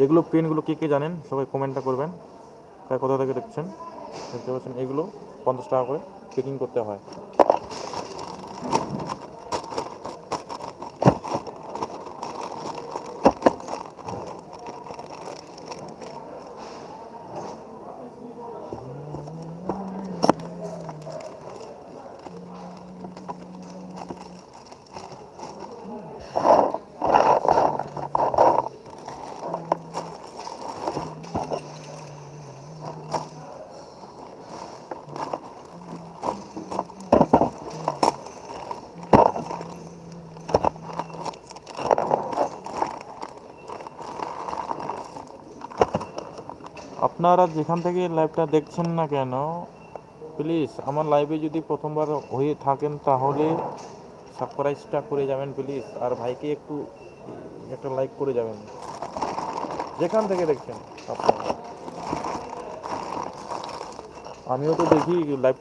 এগুলো পেনগুলো কে কে জানেন সবাই কমেন্টটা করবেন। কোথা থেকে দেখছেন? দেখতে পাচ্ছেন এগুলো 50 টাকা করে পেকিং করতে হয়। আপনারা যেখান থেকে লাইভটা দেখছেন না কেন, প্লিজ আমার লাইভে যদি প্রথমবার হয়ে থাকেন তাহলে সাবস্ক্রাইবটা করে যাবেন প্লিজ, আর ভাইকে একটু একটা লাইক করে যাবেন যেখান থেকে দেখছেন আপনারা। আমিও তো দেখি লাইভ